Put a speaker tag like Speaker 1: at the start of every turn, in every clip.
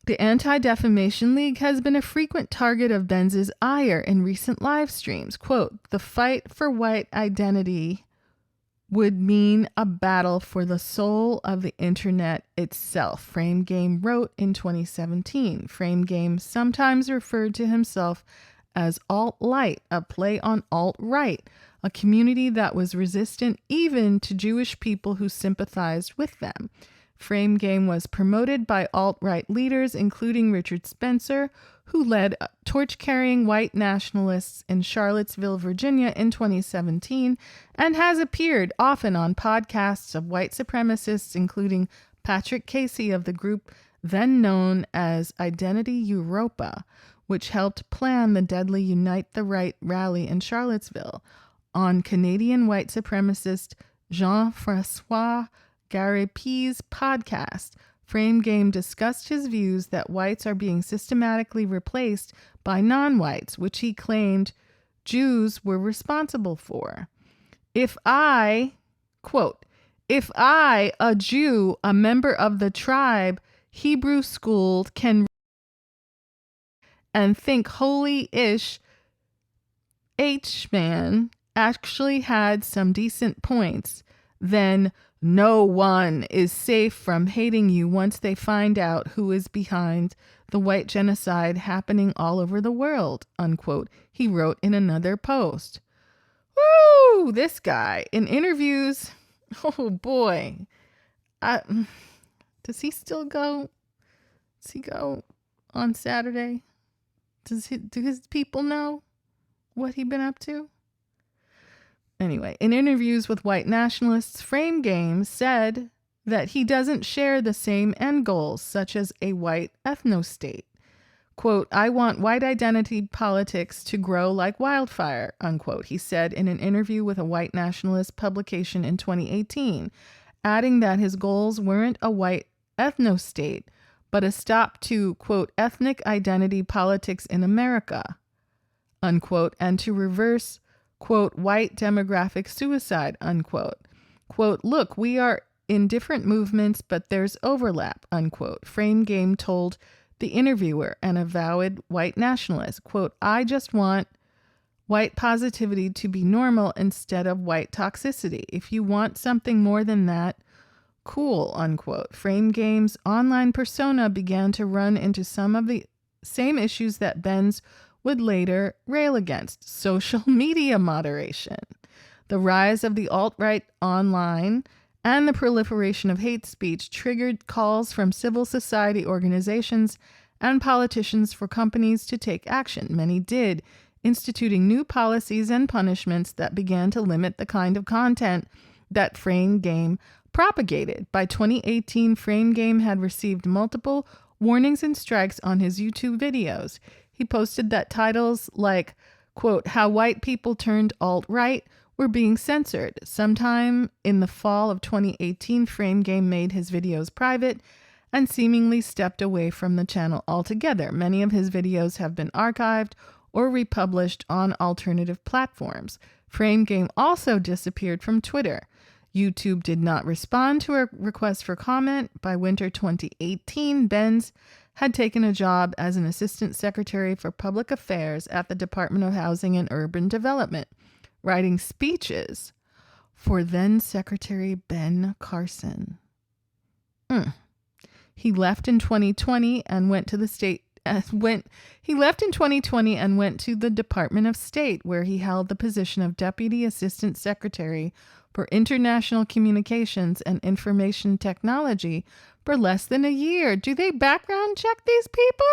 Speaker 1: The Anti-Defamation League has been a frequent target of Benz's ire in recent live streams. Quote, the fight for white identity would mean a battle for the soul of the internet itself, Frame Game wrote in 2017. Frame Game sometimes referred to himself as Alt-Lite, a play on alt-right, a community that was resistant even to Jewish people who sympathized with them. Frame Game was promoted by alt-right leaders, including Richard Spencer, who led torch-carrying white nationalists in Charlottesville, Virginia in 2017, and has appeared often on podcasts of white supremacists, including Patrick Casey of the group then known as Identity Europa, which helped plan the deadly Unite the Right rally in Charlottesville. On Canadian white supremacist Jean-François Garipi's podcast, Frame Game discussed his views that whites are being systematically replaced by non-whites, which he claimed Jews were responsible for. If I, quote, if I, a Jew, a member of the tribe, Hebrew schooled, can and think holy-ish H-man actually had some decent points, then no one is safe from hating you once they find out who is behind the white genocide happening all over the world, unquote, he wrote in another post. Woo! This guy, in interviews, oh boy. Does he still go? Does he go on Saturday? Do his people know what he's been up to? Anyway, in interviews with white nationalists, Frame Game said that he doesn't share the same end goals, such as a white ethno-state. Quote, I want white identity politics to grow like wildfire, unquote, he said in an interview with a white nationalist publication in 2018, adding that his goals weren't a white ethno-state, but a stop to, quote, ethnic identity politics in America, unquote, and to reverse, quote, white demographic suicide, unquote. Quote, look, we are in different movements, but there's overlap, unquote. Frame Game told the interviewer, an avowed white nationalist, quote, I just want white positivity to be normal instead of white toxicity. If you want something more than that, cool, unquote. Frame Game's online persona began to run into some of the same issues that Benz would later rail against: social media moderation, the rise of the alt-right online, and the proliferation of hate speech triggered calls from civil society organizations and politicians for companies to take action. Many did, instituting new policies and punishments that began to limit the kind of content that Frame Game propagated. By 2018, Frame Game had received multiple warnings and strikes on his YouTube videos. He posted that titles like, quote, How White People Turned Alt-Right were being censored. Sometime in the fall of 2018, Frame Game made his videos private and seemingly stepped away from the channel altogether. Many of his videos have been archived or republished on alternative platforms. Frame Game also disappeared from Twitter. YouTube did not respond to a request for comment. By winter 2018, Benz had taken a job as an assistant secretary for public affairs at the Department of Housing and Urban Development, writing speeches for then Secretary Ben Carson. He left in 2020 and went to the Department of State, where he held the position of Deputy Assistant Secretary for International Communications and Information Technology for less than a year. Do they background check these people?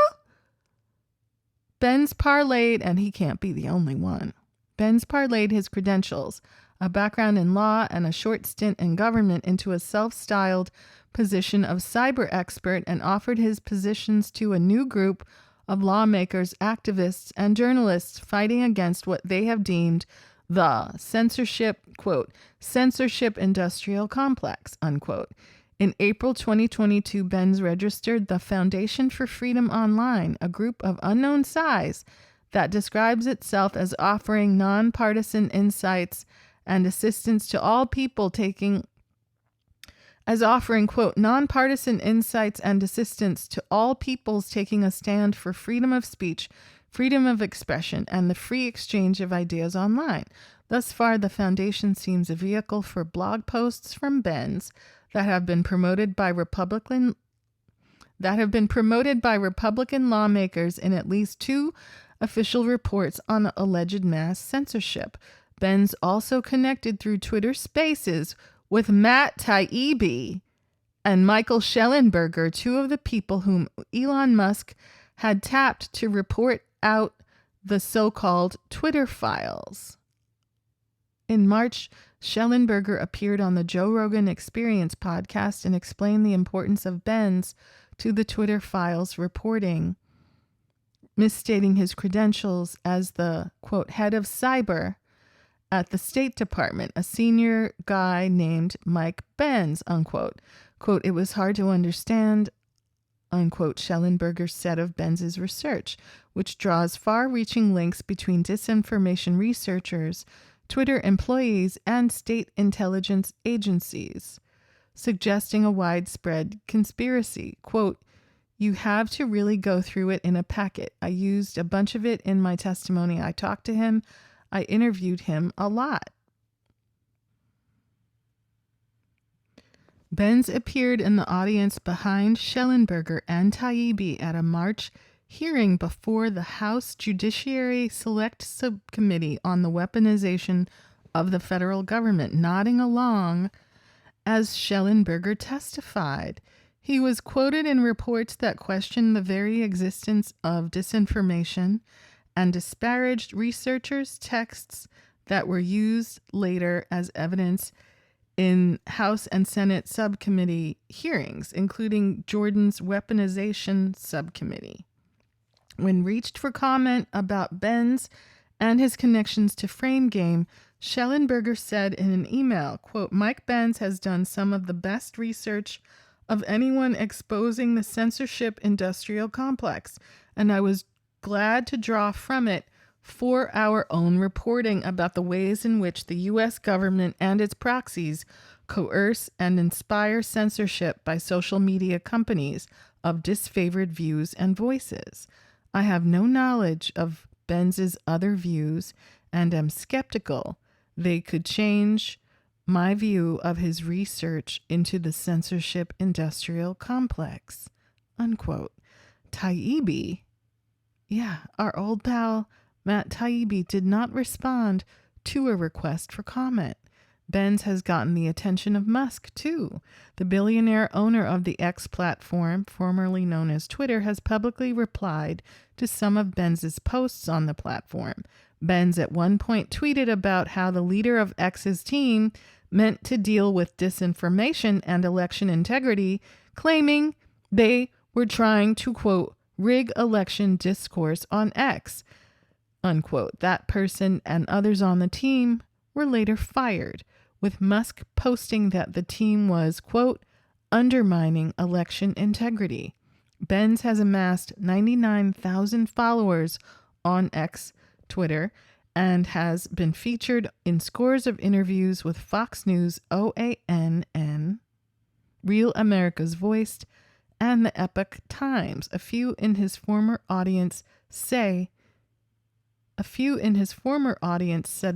Speaker 1: Benz parlayed, and he can't be the only one. Benz parlayed his credentials, a background in law and a short stint in government, into a self-styled position of cyber expert, and offered his positions to a new group of lawmakers, activists, and journalists fighting against what they have deemed the censorship, quote, censorship industrial complex, unquote. In April 2022, Benz registered the Foundation for Freedom Online, a group of unknown size that describes itself as offering nonpartisan insights and assistance to all people taking as offering, quote, nonpartisan insights and assistance to all peoples taking a stand for freedom of speech, freedom of expression, and the free exchange of ideas online. Thus far, the foundation seems a vehicle for blog posts from Benz that have been promoted by Republican lawmakers in at least 2 official reports on alleged mass censorship. Benz also connected through Twitter Spaces with Matt Taibbi and Michael Schellenberger, 2 of the people whom Elon Musk had tapped to report out the so-called Twitter files. In March, Schellenberger appeared on the Joe Rogan Experience podcast and explained the importance of Benz to the Twitter files reporting, misstating his credentials as the, quote, head of cyber at the State Department, a senior guy named Mike Benz, unquote. Quote, it was hard to understand, unquote, Schellenberger said of Benz's research, which draws far-reaching links between disinformation researchers, Twitter employees, and state intelligence agencies, suggesting a widespread conspiracy. Quote, you have to really go through it in a packet. I used a bunch of it in my testimony. I talked to him. I interviewed him a lot. Benz appeared in the audience behind Schellenberger and Taibbi at a March hearing before the House Judiciary Select Subcommittee on the Weaponization of the Federal Government, nodding along as Schellenberger testified. He was quoted in reports that questioned the very existence of disinformation and disparaged researchers' texts that were used later as evidence in House and Senate subcommittee hearings, including Jordan's Weaponization Subcommittee. When reached for comment about Benz and his connections to Frame Game, Schellenberger said in an email, quote, Mike Benz has done some of the best research of anyone exposing the censorship industrial complex, and I was glad to draw from it for our own reporting about the ways in which the U.S. government and its proxies coerce and inspire censorship by social media companies of disfavored views and voices. I have no knowledge of Benz's other views and am skeptical they could change my view of his research into the censorship industrial complex, unquote. Taibbi, our old pal Matt Taibbi, did not respond to a request for comment. Benz has gotten the attention of Musk, too. The billionaire owner of the X platform, formerly known as Twitter, has publicly replied to some of Benz's posts on the platform. Benz at one point tweeted about how the leader of X's team meant to deal with disinformation and election integrity, claiming they were trying to, quote, rig election discourse on X, unquote. That person and others on the team were later fired, with Musk posting that the team was, quote, undermining election integrity. Benz has amassed 99,000 followers on X, Twitter, and has been featured in scores of interviews with Fox News, OANN, Real America's Voice, and the Epoch Times. A few in his former audience said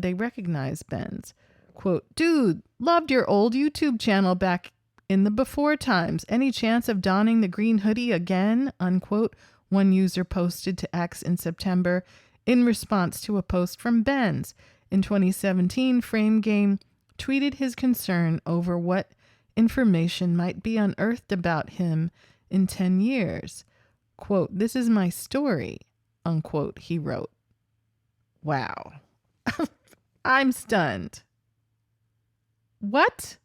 Speaker 1: they recognize Benz. Quote, dude, loved your old YouTube channel back in the before times. Any chance of donning the green hoodie again? Unquote. One user posted to X in September in response to a post from Benz. In 2017, Frame Game tweeted his concern over what information might be unearthed about him in 10 years. Quote, this is my story, unquote, he wrote. Wow. I'm stunned. What?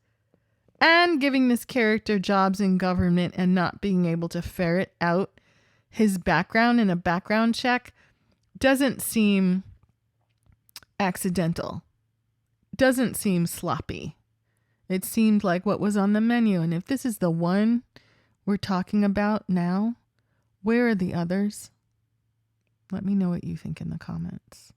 Speaker 1: And giving this character jobs in government and not being able to ferret out his background in a background check doesn't seem accidental. Doesn't seem sloppy. It seemed like what was on the menu. And if this is the one we're talking about now, where are the others? Let me know what you think in the comments.